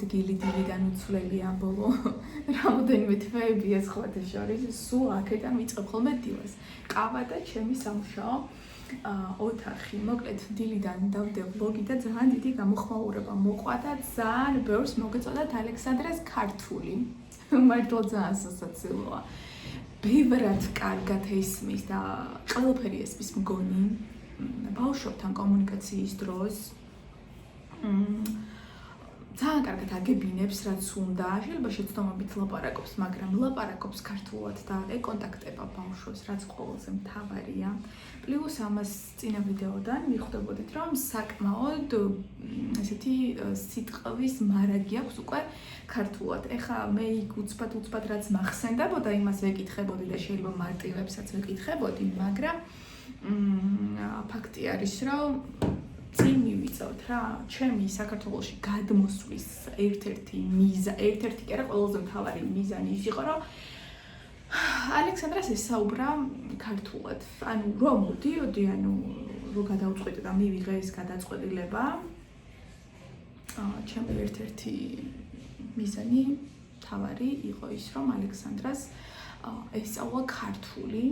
ადგილი-დილიდან უცვლელია ბოლო რამოდენიმე თვეებია სხვათა შორის, სულ აქედან ვიწყებ ხოლმე დილას. ყავა და ჩემი სამუშაო ოთახი. მოკლედ დილიდან დავდე ვლოგი და ძალიან დიდი გამოხმაურება მოყვა და ძალიან ბევრს მოგეწოდათ ალექსანდრას ქართული. მართლა ძალიან სასაცილოა. ბევრად კარგად ესმის და ყველაფერი ესმის მგონი. ბავშვებთან კომუნიკაციის დროს ძალიან კარგად აგებინებს, რაც უნდა. შეიძლება შეცდომებით ლაპარაკობს, მაგრამ ლაპარაკობს ქართულად და ეკონტაქტება ბავშვებს, რაც ყველაზე მთავარია. პლუს ამას წინა ვიდეოდან მიხვდებოდით, რომ საკმაოდ ესეთი სიტყვის მარაგი აქვს უკვე ქართულად. ეხლა მე იქ უცბად რაც მახსენდებოდა, იმას ვეკითხებოდი და შეიძლება მარტივებსაც ვეკითხებოდი, მაგრამ ფაქტი არის, რომ წინ მივიწევთ რა, ჩემი საქართველოში გადმოსვლის ერთ-ერთი კი არა, ყველაზე მთავარი მიზანი ის იყო, რომ ალექსანდრას ესაუბრა ქართულად. ანუ რომ მოდიოდი, რომ გადავწყვიტე და მივიღე ეს გადაწყვეტილება. ჩემი ერთ-ერთი მიზანი თავარი იყო ის, რომ ალექსანდრას ესწავლა ქართული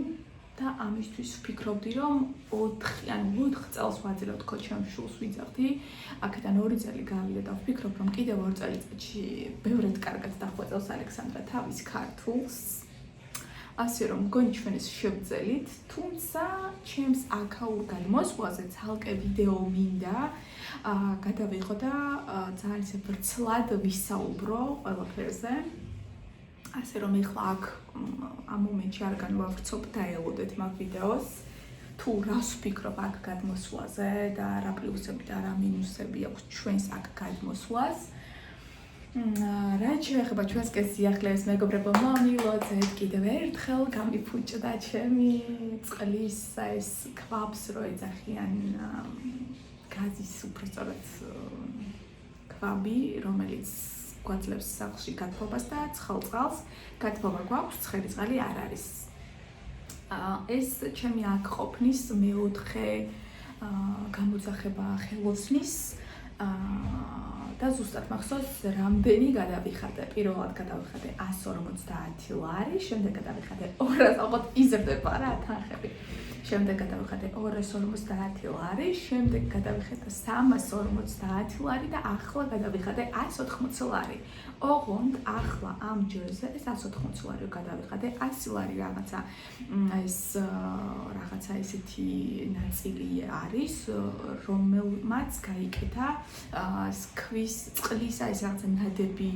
და ამისთვის ვფიქრობდი, რომ 4 წელს ვაძლევ თქო ჩემს შულს ვიძახდი. აქედან 2 წელი გავიდა და ვფიქრობ, რომ კიდევ 2 წელიწადში ბევრად კარგად დახვეწევს ალექსანდრა თავის ქართულს. ასე რომ მგონი ჩვენ ეს შევძელით, თუმცა ჩემს აქაურ გადმოსვლაზე ცალკე ვიდეო მინდა გადავიღო და ძალიან ისე ვრცლად ვისაუბრო ყველაფერზე. ასე რომ ეხლა აქ ამ მომენტში არ განვავრცობ და ელოდეთ მაგ ვიდეოს. თუ რას ვფიქრობ აქ გადმოსვლაზე და რა პლუსები და რა მინუსები აქვს ჩვენს აქ გადმოსვლას. რაც შეეხება ჩვენს სიახლეებს, მეგობრებო, მომილოცეთ კიდევ ერთხელ გამიფუჭდა ჩემი წყლის ეს ქვაბს, რო ეძახიან გაზის უბრალოდ ქვაბი, რომელიც გვაძლევს სახლში გათბობას და ცხელ-წყალს. გათბობა გვაქვს, ცხელი წყალი არ არის. ეს ჩემი აქ ყოფნის მეოთხე გამოძახება ხელოსნის და ზუსტად მახსოვს რამდენი გადავიხადე. პირველად გადავიხადე 150 ლარი, შემდეგ გადავიხადე 200, იზრდება რა თანხები. შემდეგ გადავიხადე 250 ლარი, შემდეგ გადავიხადე 350 ლარი და ახლა გადავიხადე 180 ლარი. ოღონდ ახლა ამ ჯერზე ეს 180 ლარი გადავიხადე, 100 ლარი რაღაცა ესეთი ნაწილი არის, რომელმაც გაიკეთა ქვის წყლის ეს რაღაცა ნადები,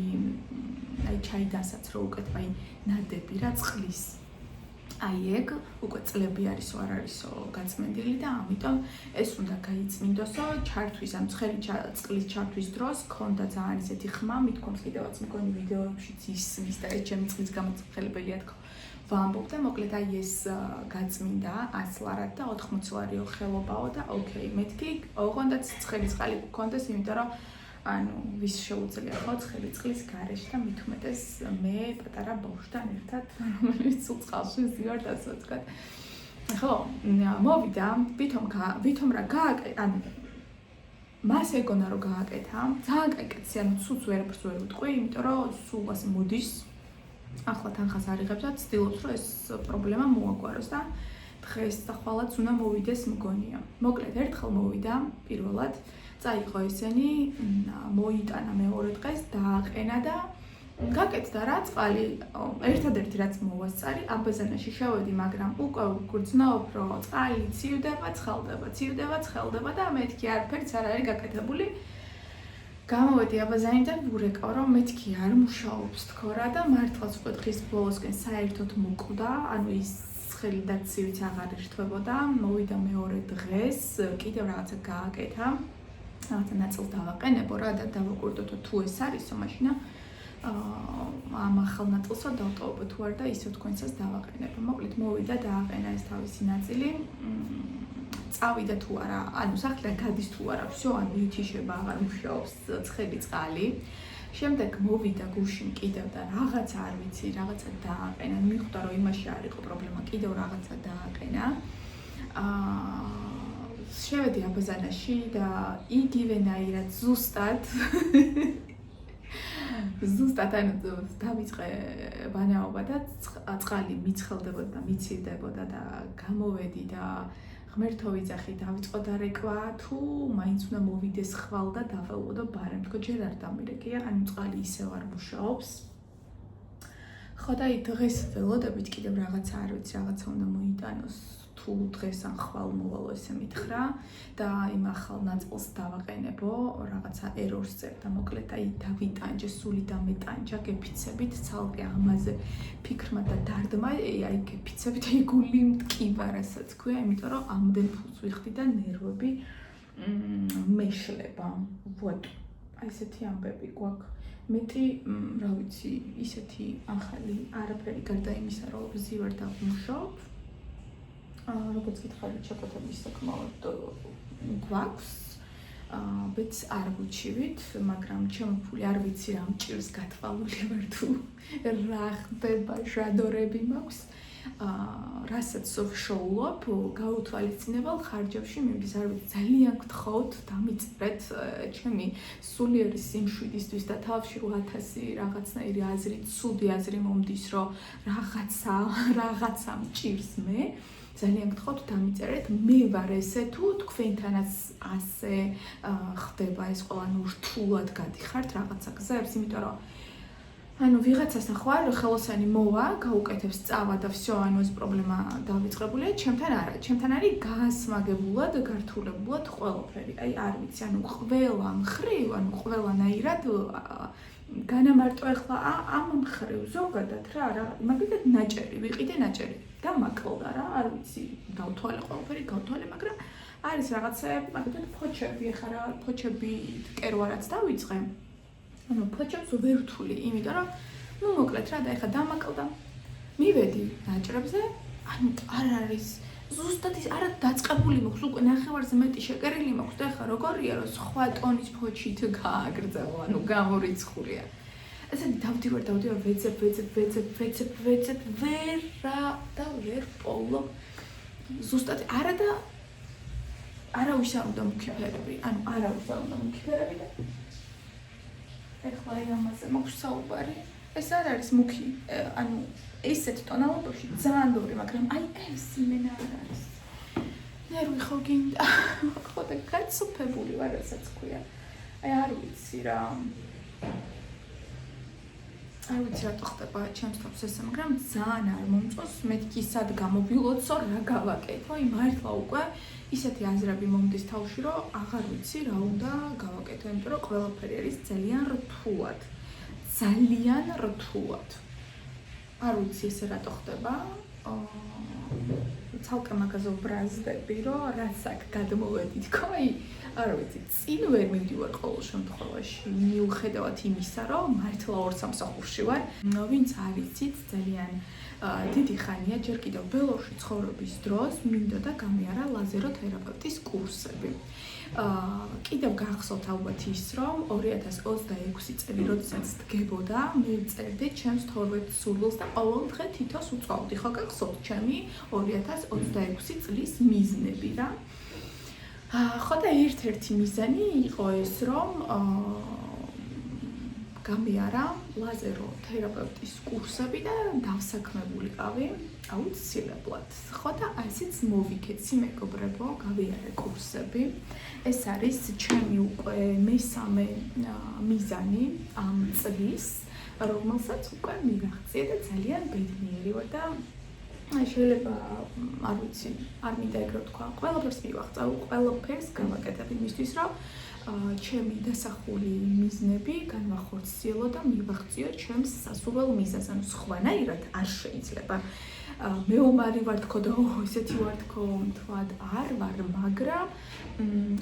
ჩაიდანსაც რო უკეთება ნადები რა წყლის. ეგ უკვე წლები არისო არ არისო გაწმენდილი და ამიტომ ეს უნდა გაიწმინდოსო ჩართვის ან ცხელი წყლის ჩართვის დროს ქონდა ძალიან ისეთი ხმა, მithkoms კიდევაც მგონი ვიდეოებშიც ისმის და ეს ჩემი წყლის გამოცხელებელია თქო. ვამბობ და მოკლედ ეს გაწმინდა 100 ლარად და 80 ლარიო ხელობაო და ოკეი, მეთქი ოღონდაც ცხელი წყალი გქონდეს, იმიტომ რომ ვის შეუძლია ხო ცხელი წყლის გარეშე და მით უმეტეს მე პატარა ბავშვთან ერთად, რომელიც სულ წყალში ზიართ ასე ვთქვათ. ხო, მოვიდა, ვითომ რა გააკეთა, მას ეგონა რომ გააკეთა, ძალიან კაი კაცი, სულს ვერაფერს ვერ ვიტყვი, იმიტომ რომ სულ ასე მოდის. ახლა თანხას არ იღებს და ცდილობს რომ ეს პრობლემა მოაგვაროს და დღეს და ხვალაც უნდა მოვიდეს მგონია. მოკლედ ერთხელ მოვიდა პირველად წაიღო ესენი, მოიტანა მეორე დღეს, დააყენა და გაკეთდა რა წყალი. ერთადერთი რაც მოვასწარი, აბაზანაში შევედი, მაგრამ უკვე გრძნობ, რომ წყალი ცივდება და მეთქი არაფერიც არ არის გაკეთებული. გამოვედი აბაზანიდან, ვურეკავ, რომ მეთქი არ მუშაობს თქო რა და მართლაც უკვე დღის ბოლოსკენ საერთოდ მოკვდა, ანუ ის ცხელი და ცივიც აღარ ერთვებოდა. მოვიდა მეორე დღეს, კიდევ რაღაცა გააკეთა. რაღაცა ნაწილს დავაყენებო რა და დავაკვირდოთო თუ ეს არისო, მაშინ ამ ახალ ნაწილსო დავტოვებო თუ არ და ისე თქვენსაც დავაყენებო. მოკლედ მოვიდა დააყენა ეს თავისი ნაწილი. წავიდა თუ არა, ანუ სახლიდან გადის თუ არა, всё, ანუ ითიშება, აღარ მუშაობს ცხელი წყალი. შემდეგ მოვიდა გუშინ კიდევ და რაღაცა არ ვიცი, რაღაცა დააყენა. მიხვდა რომ იმაში არ იყო პრობლემა, კიდევ რაღაცა დააყენა. შევედი აბაზანაში და იგივენაირად ზუსტად ზუსტად ანუ დავიწყე ბანაობა და წყალი მიცხელდებოდა და მიცირდებოდა და გამოვედი და ღმერთო ვიძახი დავიწყო დარეკვა თუ მაინც უნდა მოვიდეს ხვალ და დაველოდო ბარემ თქო ჯერ არ დამირეკია ანუ წყალი ისევ არ მუშაობს ხო და დღეს ველოდებით კიდევ რაღაცა არ ვიცი რაღაცა უნდა მოიტანოს თუ დღეს ან ხვალ მოვალო ესე მითხრა და იმ ახალ ნაწილს დავაყენებო რაღაცა ერორს წერ და მოკლედ აი დავიტანჯე სული დამეტანჯა გეფიცებით ცალკე ამაზე ფიქრმა და დარდმა აი გეფიცებით აი გული მტკივა რასაც ქვია იმიტომ რომ ამდენ ფულს ვიხდი და ნერვები მეშლება ვოთ აი ესეთი ამბები გვაქვს მეტი რა ვიცი ისეთი ახალი არაფერი გარდა იმისა რომ ვზივარ და ვმუშაობ როგორც გითხარით შეკვეთების საკმაოდ გვაქვს ბეც არ ვუჩივით მაგრამ ჩემი ფული არ ვიცი რა მჭირს გათვალული ვარ თუ რა ხდება ჟადორები მაქვს რასაც ვშოულობ გაუთვალისწინებელ ხარჯებში მეც არ ვიცი ძალიან გთხოვთ დამიწერეთ ჩემი სულიერი სიმშვიდისთვის და თავში 8000 რაღაცნაირი აზრი ცუდი აზრი მომდის რომ რაღაცა მჭირს მე ძალიან გთხოვთ დამიწერეთ მე ვარ ესე თუ თქვენთანაც ასე ხდება ეს ყველა ნუ რთულად გადიხართ რაღაცა გზებს იმიტომ რომ ანუ ვიღაცას ნახوار ხელოსანი მოვა გაუკეთებს წავა და всё ანუ ეს პრობლემა დავიწყებულია ჩემთან არა ჩემთან არის გასმაგებულად გართულებულად ყველაფერი აი არ ვიცი ანუ ყველა მხრივ ანუ ყველანაირად განამარტო ახლა ამ მხრივ ზოგადად რა მაგალითად ნაჭერი ვიყიდე ნაჭერი და მაკლდა რა არ ვიცი დავთვალე ყველაფერი გავთვალე მაგრამ არის რაღაცები მაგალითად ფოჩები ახლა რა ფოჩები კერვარაც დავიწყე ანუ ფოჩებს ვერ ვთვლი იმიტომ რომ ნუ მოკლედ რა და ახლა დამაკლდა მივედი ნაჭრებზე ანუ არ არის ზუსტად ის არა დაწყებული მაქვს უკვე ნახევარზე მეტი შეკერილი მაქვს და ახლა როგორია რომ სხვა ტონის ფოჩით გააგრძელო ანუ გამორიცხულია ესეთი დავდივარ ვეცებ ვერ რა და ვერ პოულობ ზუსტად არა და არავის არ უნდა მქიფერები ანუ არავის არ უნდა მქიფერები და ეხლა ამაზე მაქვს საუბარი ეს არ არის მუქი ანუ ესეთ ტონალობაში ძალიან ბევრი მაგრამ აი ეს იმენა არ არის ნერვი ხო გინდა ხო და გაცოფებული ვარ რასაც ქვია აი არ ვიცი რა არ ვიცი რატო ხდება ჩემს თავს ესე მაგრამ ძალიან არ მომწონს მეთქი სად გამობილოცო რა გავაკეთო აი მართლა უკვე ისეთი აზრები მომდის თავში რომ აღარ ვიცი რა უნდა გავაკეთო იმიტომ რომ ყველაფერი არის ძალიან რთულად არ ვიცი ესე რატო ხდება ცალკე მაგაზე ვბრაზდები რომ რაც აქ გადმოვედი თქო აი არ ვიცი წინ ვერ მივდივარ ყოველ შემთხვევაში მიუხედავად იმისა რომ მართლა ორ სამსახურში ვარ ვინც არიცით ძალიან დიდი ხანია ჯერ კიდევ ბელორში ცხოვრების დროს მინდოდა გამიარა ლაზეროთერაპევტის კურსები კიდევ გახსოვთ ალბათ ის რომ 2026 წელი როდესაც დგებოდა მე წერდი ჩემს 12 სურვილს და ყოველ დღე თითოს უწვავდი ხო გახსოვთ ჩემი 2026 წლის მიზნები რა ხო და ერთ-ერთი მიზანი იყო ეს რომ გამიარა ლაზეროთერაპევტის კურსები და დავსაქმებულიყავი აუცილებლად. ხო და ასეც მოვიქეცი მეგობრებო, გავიარე კურსები. ეს არის ჩემი უკვე მესამე მიზანი ამ წლის, რომელსაც უკვე მივახციე და ძალიან ბედნიერი ვარ და შეიძლება არ ვიცი, არ მინდა ეგრე თქვა, ყველაფერს მივახცევ, ყველაფერს გავაკეთებ იმისთვის, რომ ჩემი დასახული მიზნები განვახორციელო და მივახციო ჩემს სასურველ მიზანს, ანუ სხვანაირად არ შეიძლება. მეომარი ვარ თქო და ესეთი ვარ თქო, თქვათ არ ვარ, მაგრამ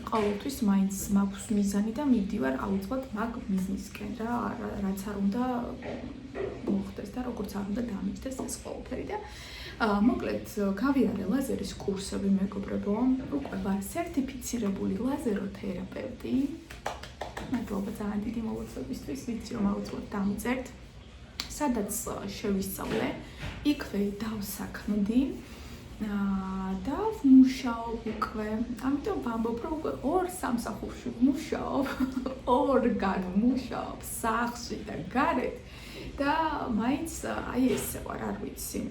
ყოველთვის მაინც მაქვს მიზანი და მივდივარ აუცილებლად მაგ მიზნისკენ რა, რაც არ უნდა მოხდეს და როგორც არ უნდა დამიჯდეს ეს ყველაფერი და მოკლედ გავიარე ლაზერის კურსები მეგობრებო, უკვე ვარ სერტიფიცირებული ლაზეროთერაპევტი. მადლობა ძალიან დიდი მოგწებისთვის, ვიცი რომ აუცილებლად დამიწერთ. სადაც შევისწავლე, იქვე დავსაქმდი და ვმუშაობ უკვე. ამიტომ ვამბობ, რომ უკვე 2 სამსახურში ვმუშაობ, ორგან ვმუშაობ სახლში და გარეთ. და მაინც აი ესე ვარ, არ ვიცი.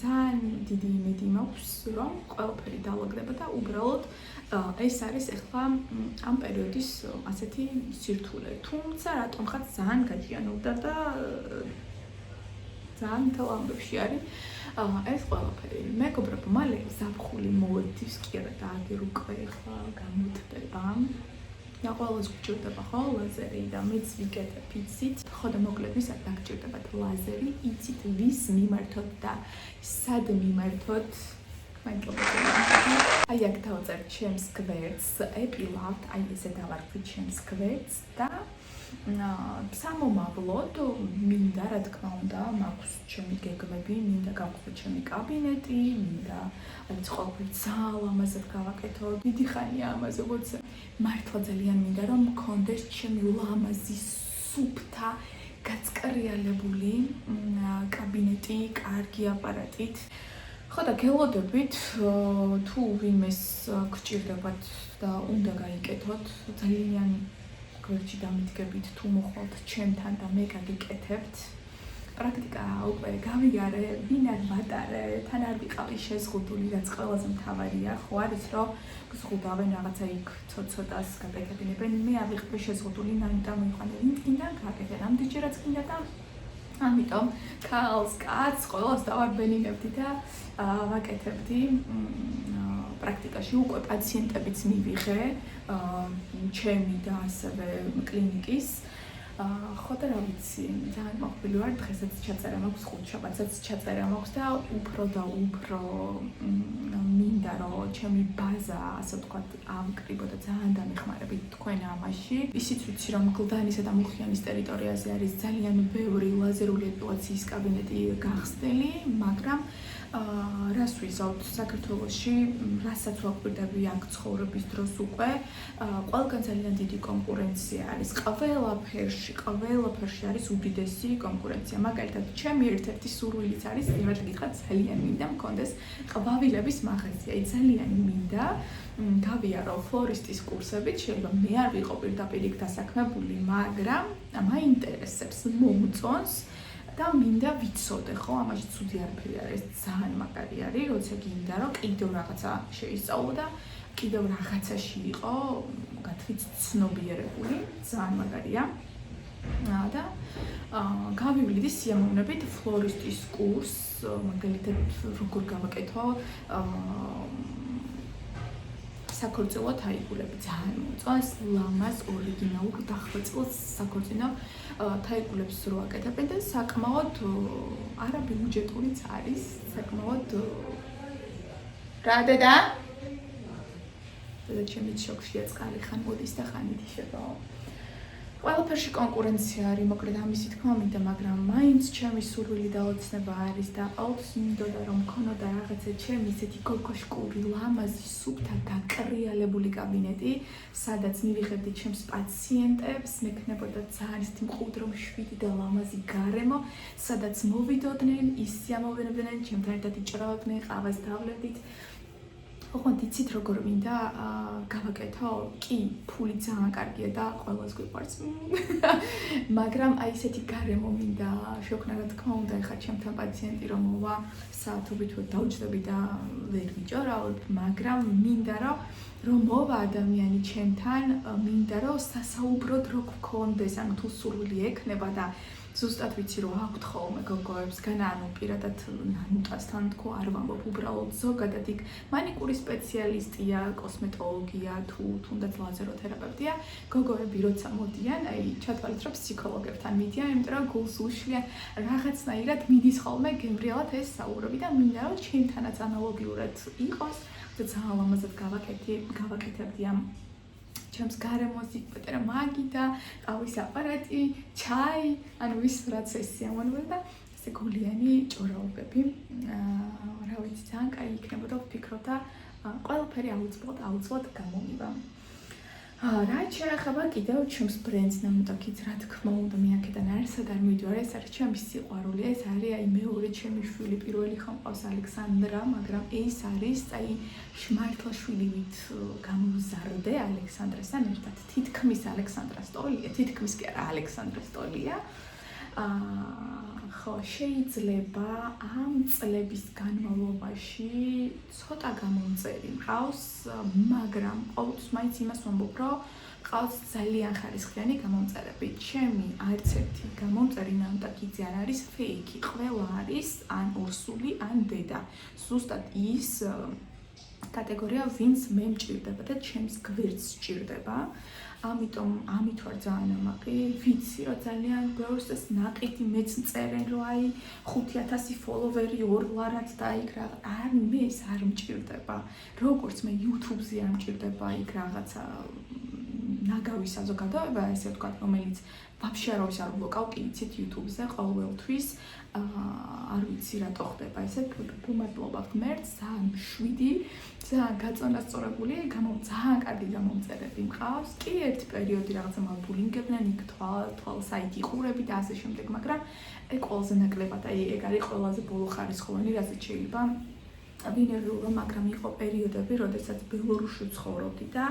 ძალიან დიდი იმედი მაქვს, რომ ყველაფერი დაალაგდება და უბრალოდ ეს არის ახლა ამ პერიოდის ასეთი სირთულე. თუმცა რატომღაც ძალიან გაჭიანურდა და ძალიან მთელ ამბებში არის ეს ყველაფერი. მეგობრებო, მალე ზაფხული მოედის, კი არა და აგერ უკვე ახლა გამოთდება. და ყველას გჭირდება ხო ლაზერი და მეც ვიკეთებ იცით. ხო და მოკლედ ვისაც დაგჭირდებათ ლაზერი, იცით ვის მიმართოთ და სად მიმართოთ. აი აქ დავწერთ ჩემს გვერდს, ეპილავთ, აი ესე დავარქვით ჩემს გვერდს და სამომავლოდ მინდა რა თქმა უნდა მაქვს ჩემი გეგმები, მინდა გავხსნათ ჩემი კაბინეტი, მინდა რაც ყოველ ძალიან ლამაზად გავაკეთო. დიდი ხანია ამაზე ვოცე. მართლა ძალიან მინდა რომ მქონდეს ჩემი ლამაზი სუფთა გაწკრიალებული კაბინეტი, კარგი აპარატით. ხო და გელოდებით თუ ვინმეს გჭირდებათ და უნდა გაიკეთოთ, ძალიან გვერდში დამიდგებით თუ მოხვალთ ჩემთან და მე გაგიკეთებთ. პრაქტიკა უკვე გავიარე, ვინ არ ვატარე, თან არ ვიყავი შეზღუდული, რაც ყველაზე მთავარია, ხო არის რომ გზღუდავენ რაღაცა იქ ცოტ-ცოტას გაკეთებინებენ, მე არ ვიყავი შეზღუდული, ნანიტა მოიყვანე, ვინ წინდა გაკეთე, რამდენჯერაც წინდა და ამიტომ ქალს, კაცს, ყველას დავარბენინებდი და ვაკეთებდი. პრაქტიკაში უკვე პაციენტებიც მივიღე, ჩემი და ასევე კლინიკის. ხო და რა ვიცი, ძალიან მოხბილი ვარ, დღესაც ჩაწერა მაქვს, ხუთშაბათსაც ჩაწერა მაქვს და უფრო და უფრო მინდა რომ ჩემი ბაზა, ასე ვთქვათ, ავკრიბო და ძალიან დამეხმარებით თქვენ ამაში. ისიც ვიცი რომ გლდანისა და მუხიანის ტერიტორიაზე არის ძალიან ბევრი ლაზერული ეპილაციის კაბინეტი გახსნილი, მაგრამ რას ვიზავთ საქართველოში, რასაც ვაკვირდები აქ ცხოვრების დროს უკვე, ყველგან ძალიან დიდი კონკურენცია არის. ყველაფერში არის უდიდესი კონკურენცია. მაგალითად, ჩემი ერთ-ერთი სურვილიც არის, იმათ გითხრათ, ძალიან მინდა მქონდეს ყვავილების მაღაზია. ძალიან მინდა გავიარო ფლორისტის კურსებით, შეიძლება მე არ ვიყო პირდაპირ იქ დასაქმებული, მაგრამ მაინტერესებს, მომწონს. და მინდა ვიცოდე, ხო, ამაში ცუდი არაფერი არის, ძალიან მაგარი არის, როცა გინდა რომ კიდევ რაღაცა შეისწავლო და კიდევ რაღაცაში იყო გათვით ცნობიერებული, ძალიან მაგარია. და გავივლიდი სიამოვნებით ფლორისტის კურსს, მაგალითად როგორ გავაკეთო საქორწილო თაიგულები, ძალიან მოწონს, ლამაზ ორიგინალურ დახვეწილ საქორწინო თაიგულებს რო აკეთებენ და საკმაოდ არა ბიუჯეტურიც არის, საკმაოდ რა დედა? და ჩემი შოქშია წყალი ხან მოდის და ხან ითიშება. ყველაფერში კონკურენცია არის, მოკლედ ამისი თქმა მინდა, მაგრამ მაინც ჩემი სურვილი და ოცნება არის და ყოველთვის მინდოდა რომ მქონოდა რაღაცა ჩემი ისეთი გოგოშკური, ლამაზი, სუფთა გაკრიალებული კაბინეტი, სადაც მივიღებდი ჩემს პაციენტებს, მექნებოდა ძალიან ისეთი მყუდრო მშვიდი და ლამაზი გარემო, სადაც მოვიდოდნენ, ისიამოვნებდნენ, ჩემთან ერთად იჭრავდნენ, ყავას დავლევდით. ოღონდ იცით როგორ მინდა გავაკეთო? კი, ფული ძალიან კარგია და ყველას გვიყვარს. მაგრამ აი ესეთი გარემო მინდა შექმნა, რა თქმა უნდა, ეხლა ჩემთან პაციენტი რომ მოვა, საათობით დავჯდები და ვერ ვიჭორავთ, მაგრამ მინდა რომ მოვა ადამიანი ჩემთან, მინდა რომ სასაუბროდ რო გქონდეს, ანუ თუ სურვილი ექნება და ზუსტად ვიცი რომ აქვთ ხოლმე გოგოებსგან, ანუ პირადად ნანუტასთან თქო არ ვამბობ, უბრალოდ ზოგადად იქ მანიკურის სპეციალისტია, კოსმეტოლოგია თუ თუნდაც ლაზეროთერაპევტია, გოგოები როცა მოდიან, აი ჩათვალეთ რომ ფსიქოლოგებთან მიდიან, იმიტომ რომ გულს უშლიან, რაღაცნაირად მიდის ხოლმე გემრიელად ეს საუბრები და მინდა რომ ჩემთანაც ანალოგიურად იყოს და ძალიან ლამაზად გავაკეთებდი ამ ჩემს გარემოს იქ პატარა მაგიდა, ყავის აპარატი, ჩაი, ანუ ის რაც ეს სიამოვნებაა და ესე გულიანი ჭორაობები. რა ვიცი, ძალიან კაი იქნებოდა, ვფიქრობ და ყველაფერი აუცილებლად გამომივა. რაც შეეხება კიდევ ჩემს ბრენდს ნამტოკიც, რა თქმა უნდა, მე აქედან არასად არ მივიდვარ, ეს არის ჩემი სიყვარული, ეს არის აი მეორე ჩემი შვილი, პირველი ხომ ყავს ალექსანდრა, მაგრამ ეს არის აი მართლაშვილივით გამოვზარდე ალექსანდრასთან ერთად. თითქმის ალექსანდრას ტოლია, თითქმის კი არა ალექსანდრას ტოლია. ხო, შეიძლება ამ წლების განმავლობაში ცოტა გამომწერი მყავს, მაგრამ ყოველთვის მაინც იმას ვამბობ, რომ ყავს ძალიან ხარისხიანი გამომწერები. ჩემი არც ერთი გამომწერი ნამტაკიძე არ არის ფეიქი, ყველა არის ან ორსული, ან დედა. ზუსტად ის კატეგორია, ვინც მე მჭირდება და ჩემს გვერდს სჭირდება. ამიტომ ამით ვარ ძალიან ამაყი, ვიცი რომ ძალიან ბევრს ეს ნაყიდი მეც მწერენ რომ აი 5000 ფოლოვერი ორლარად და იქ რაღაც არ მე ეს არ მჭირდება. როგორც მე YouTube-ზე არ მჭირდება იქ რაღაცა ნაგავი საზოგადოება, ესე ვთქვათ, რომელიც ვაფშე არავის არ ვლოკავ, იცით YouTube-ზე ყოველთვის არ ვიცი რატო ხდება ესე, გუმადლობა ღმერთს, ძალიან შვიდი, ძალიან გაწონასწორებული, ძალიან კარგი გამომწერები მყავს. კი ერთი პერიოდი რაღაცა მალბულინგებდნენ, იქ თვალსაით იყურები და ასე შემდეგ, მაგრამ ეგ ყველაზე ნაკლებად, აი ეგ არის ყველაზე ბოლო ხარისხოვანი, რაზეც შეიძლება ვინერვიულო, მაგრამ იყო პერიოდები, როდესაც ბელორუსში ვცხოვრობდი და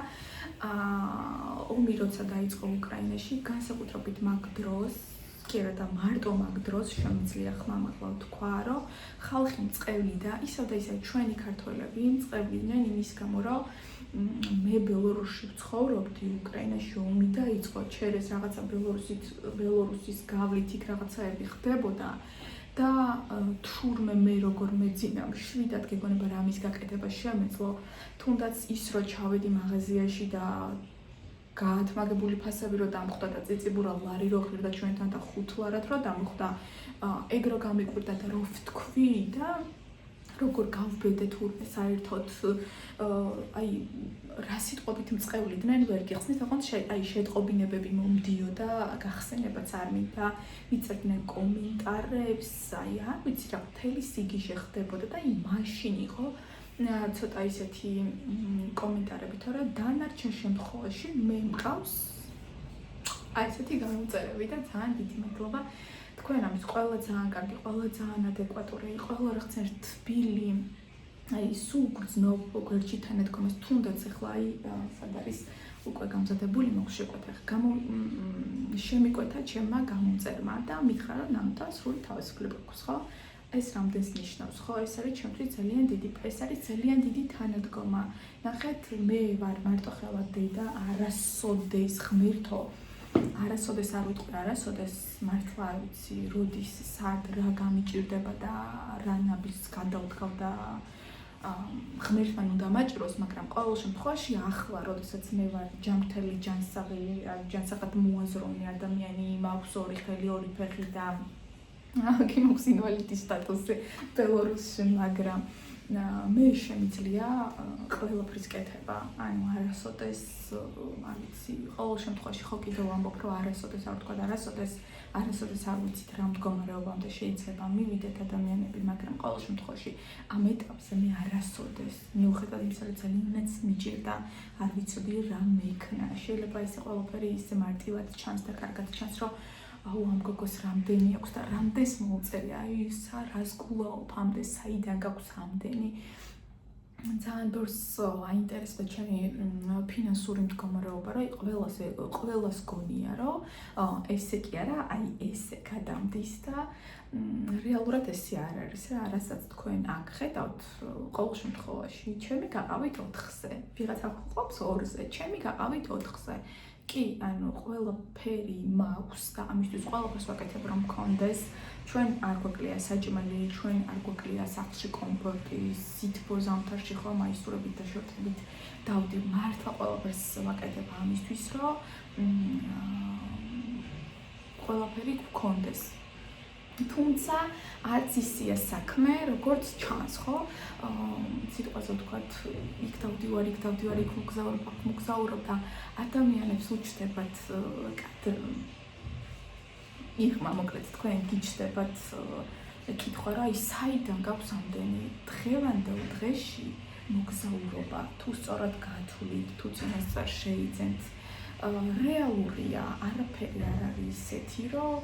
ომი როცა დაიწყო უკრაინაში, განსაკუთრებით მაგ დროს კი არა და მარტო მაგ დროს შემიძლია ხმამაღლა თქვა, რომ ხალხი მწყევლი და ისევ და ისევ ჩვენი ქართველები მწყევლიდნენ იმის გამო, რომ მე ბელორუსში ვცხოვრობდი, უკრაინაში ომი დაიწყო, ჩერეს რაღაცა ბელორუსის გავლით იქ რაღაცაები ხდებოდა და თურმე მე როგორ მეძინა, შვიდად გეგონება რა ამის გაკეთება შემეძლო, თუნდაც ის რომ ჩავედი მაღაზიაში და გაათმაგებული ფასები რო დამხვდა და წიწიბურა ლარი რო ხვირდა ჩვენთან და 5 ლარად რო დამხვდა, ეგ რო გამიკვირდა და რო ვთქვი და როგორ გავბედე თურმე საერთოდ აი რა სიტყვებით მწყევლიდნენ ვერ გიხსნით, თქო აი შეტყობინებები მომდიოდა, გახსენებაც არ მინდა, მიწერდნენ კომენტარებს, აი არ ვიცი რა მთელი სიგიჟე ხდებოდა და აი მაშინ იყო ცოტა ისეთი კომენტარები, თორემ დანარჩენ შემთხვევაში მე მყავს აი ესეთი გამომწერები და ძალიან დიდი მადლობა თქვენ ამის ყველა ძალიან კარგი, ყველა ძალიან ადეკვატური, ყველა რაღაცა თბილი, აი სულ გრძნობ გვერდში თანადგომას, თუნდაც ახლა აი სად არის უკვე გამზადებული მოგშეკვეთა, შემიკვეთა ჩემმა გამომწერმა და მითხრა რომ ნამდვილად სრული თავისუფლება გვაქვს, ხო? ეს რამდენს ნიშნავს, ხო? ეს არის ჩემთვის ძალიან დიდი, ეს არის ძალიან დიდი თანადგომა. ნახეთ, მე ვარ მარტოხელა დედა, არასოდეს ღმერთო, არასოდეს არ ვიტყვი, არასოდეს მართლა არ ვიცი, როდის, სად, რა გამიჭირდება და რა ნაბის გადავდგავ და ღმერთმა უნდა მაჭიროს, მაგრამ ყოველ შემთხვევაში ახლა, როდესაც მე ვარ ჯანმრთელი, ჯანსაღად მოაზროვნე ადამიანი, მაქვს ორი ხელი, ორი ფეხი და კი მაქვს ინვალიდის სტატუსი ბელორუსში, მაგრამ მე შემიძლია ყველაფრის კეთება, ანუ არასოდეს, არ ვიცი, ყოველ შემთხვევაში ხო კიდევ ვამბობ, რომ არასოდეს არ ვთქვა, არასოდეს არ ვიცით რა მდგომარეობამდე შეიძლება მივიდეთ ადამიანები, მაგრამ ყოველ შემთხვევაში ამ ეტაპზე მე არასოდეს, მიუხედავად იმისა, რომ ძალიანაც მიჭირდა, არ ვიცოდი რა მექნა. შეიძლება ეს ყველაფერი ისე მარტივად ჩანს და კარგად ჩანს, რომ აუ ამ გოგოს რამდენი აქვს და რამდენს მოუწერია, აი რას გულაობ ამდენ, საიდან გაქვს ამდენი. ძალიან ბევრს აინტერესდა ჩემი ფინანსური მდგომარეობა, რომ ყველას გონია, რომ ესე კი არა, აი ესე გადამდის და რეალურად ესე არ არის რა, რასაც თქვენ აქ ხედავთ, ყოველ შემთხვევაში ჩემი გაყავით 4-ზე, ვიღაცა ყოფს 2-ზე, ჩემი გაყავით 4-ზე. კი, ანუ ყველაფერი მაქვს და ამისთვის ყველაფერს ვაკეთებ რომ მქონდეს. ჩვენ არ გვაკლია საჭმელი, ჩვენ არ გვაკლია სახლში კომფორტი, სითბო ზამთარში ხო მაისურებით და შორტებით დავდი, მართლა ყველაფერს ვაკეთებ ამისთვის, რომ ყველაფერი გქონდეს. თუმცა არც ისია საქმე, როგორც ჩანს, ხო? სიტყვაზე ვთქვათ, იქ დავდივარ, იქ მოგზაურობ და ადამიანებს უჩნდებათ იღმა, მოკლედ თქვენ გიჩნდებათ კითხვა, რა ის საიდან გაქვს ამდენი დღევანდელ დღეში მოგზაურობა, თუ სწორად გათვლით, თუ წინასწარ შეიძენთ. რეალურია, არაფერი არ არის ისეთი, რომ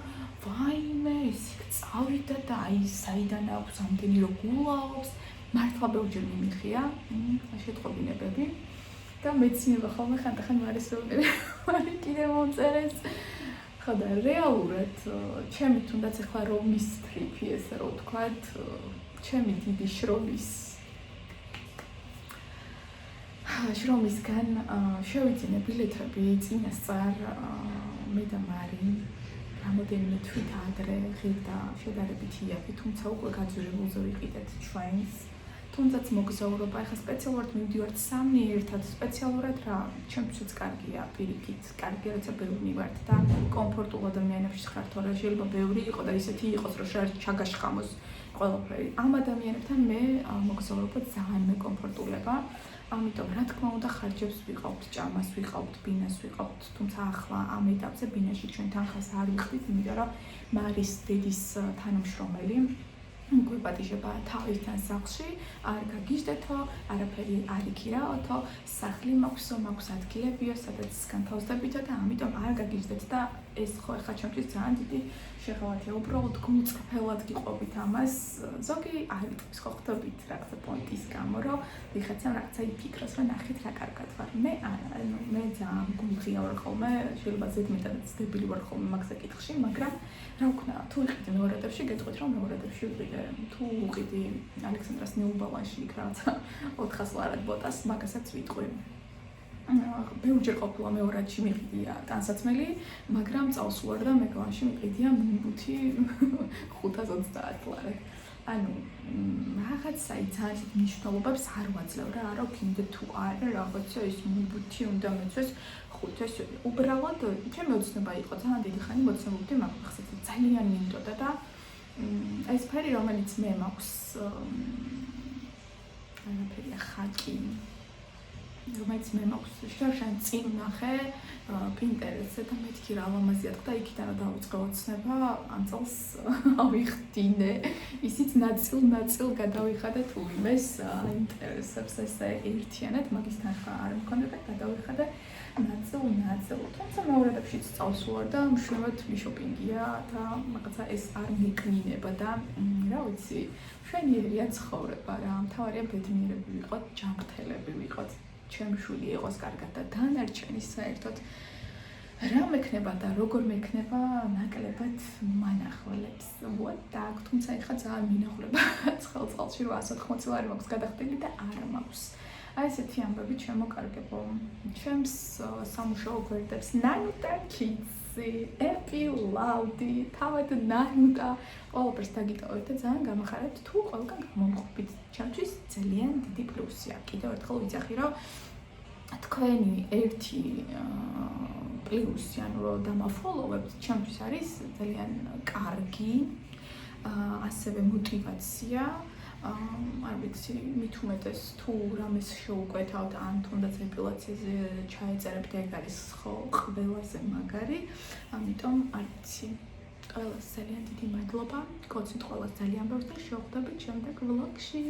ვაიმე, ესე წავიდა და აი საიდან აქვს ამდენი რომ გულაობს, მართლა ბევრჯერ მიმიხია შეტყობინებები და მეცნიერება ხოლმე ხანდახან მარისეულები კიდე მომწერეს. ხო და რეალურად ჩემი თუნდაც ახლა რომის ტრიპი ესე რომ ვთქვათ, ჩემი დიდი შრომისგან შევიძინე ბილეთები წინასწარ მე და მარი რამოდენიმე თვით ადრე ღირდა შედარებით იაფი, თუმცა უკვე გაძვირებულზე ვიყიდეთ ჩვენს. თუნდაც მოგზაურობა, ახლა სპეციალურად მივდივართ სამი ერთად, სპეციალურად რა, ჩემთვისაც კარგია, პირიქით, კარგია, როცა ბევრი მივართ და კომფორტულ ადამიანებში ხართ, თორე შეიძლება ბევრი იყო და ისეთი იყოს, რომ ჩაგაშხამოს ყველაფერი. ამ ადამიანებთან მე მოგზაურობა ძალიან მეკომფორტულება. ამიტომ რა თქმა უნდა ხარჯებს ვიყავთ, ჭამას ვიყავთ, ბინას ვიყავთ, თუმცა ახლა ამ ეტაპზე ბინაში ჩვენთან ხას არ ვიხდით, იმიტომ რომ მარის დედის თანამშრომელი გვეპატიჟება თავისთან სახლში, არ გაგიჟდეთო, არაფერი არ იქირაოთო, სახლი მაქვს ადგილებიო, სადაც განთავსდებითო და ამიტომ არ გაგიჟდეთ და ეს ხო ახლა ჩემთვის ძალიან დიდი შეღავათია, უბრალოდ გულწრფელად გიყვებით ამას, ზოგი არ იტყვის ხო ხვდებით რაღაცა პონტის გამო, რომ ვიღაცამ რაღაცა იფიქროს, რომ ნახეთ რა კარგად ვარ. მე არა, მე ძალიან გულღია ვარ ხოლმე, შეიძლება ზედმეტადაც დებილი ვარ ხოლმე მაგ საკითხში, მაგრამ რა ვქნა, თუ ვიყიდე მეორე ეტაპში, გეტყვით რომ მეორე ეტაპში ვიყიდე, თუ ვიყიდი ალექსანდრას ნეუბალანში იქ რაღაცა 400 ლარად ბოტას, მაგასაც ვიტყვი. ბევრჯერ ყოფილა მეორადში მიყიდია ტანსაცმელი, მაგრამ წავს ვარ და მეგლანში მიყიდია მინიბუთი 530 ლარად. ანუ რაღაცა ძალიან მნიშვნელობებს არ ვაძლევ რა, არა ვქიმდე თუ არა, რაღაცა ის მინიბუთი უნდა მეცეს 500. უბრალოდ ჩემი ოცნება იყო, ძალიან დიდი ხანი მოცემობდი მაგ ხსით ძალიან მინდოდა და ეს ფერი რომელიც მე მაქვს არაფერია ხაკი რომელიც მე მაქვს შარშან წინ ნახე პინტერესტზე და მეთქი რა ლამაზია და იქიდან რა დავიწყე ოცნება ამ წელს ავიხდინე ისიც ნაწილ გადავიხადე თუ იმეს აინტერესებს ესე ერთიანად მაგისთან ხა არ მქონდა და გადავიხადე ნაწილ თუმცა მეორე ეტაპშიც წავს ვარ და მშვენივრად ვიშოპინგია და რაღაცა ეს არ მეკნინება და რა ვიცი მშვენიერია ცხოვრება რა მთავარია ბედნიერები ვიყოთ ჯანმრთელები ვიყოთ ჩემი შვილი იყოს კარგად და დანარჩენი საერთოდ რა მექნება და როგორ მექნება ნაკლებად მანახველებს და თუმცა ეხლა ძალიან მინახულება წყალში 180 ლარი მაქვს გადახდილი და არა მაქვს აი ესეთი ამბები ჩემო-კარგებო ჩემს სამუშაო გვერდებს ნანუტა კიცი ეპილავდი თავად ნანუტა ყველაფერს დაგიტოვეთ და ძალიან გამახარებთ თუ ყველგან გამომყოფით ჩემთვის ძალიან დიდი პლუსია კიდევ ერთხელ ვიძახი რომ თქვენი ერთი პლუსი ანუ რომ დამაფოლოვებთ ჩემთვის არის ძალიან კარგი ასევე мотиваცია არ ვიცი მით უმეტეს თუ რამეს შეუკვეთავთ ან თუნდაც ეპილაციაზე ჩაეწერებთ ეგ არის ხო ყველაზე მაგარი ამიტომ არ ვიცი ყველას ძალიან დიდი მადლობა გქონდეთ ყველას ძალიან ბევრს და შევხვდებით შემდეგ ვლოგში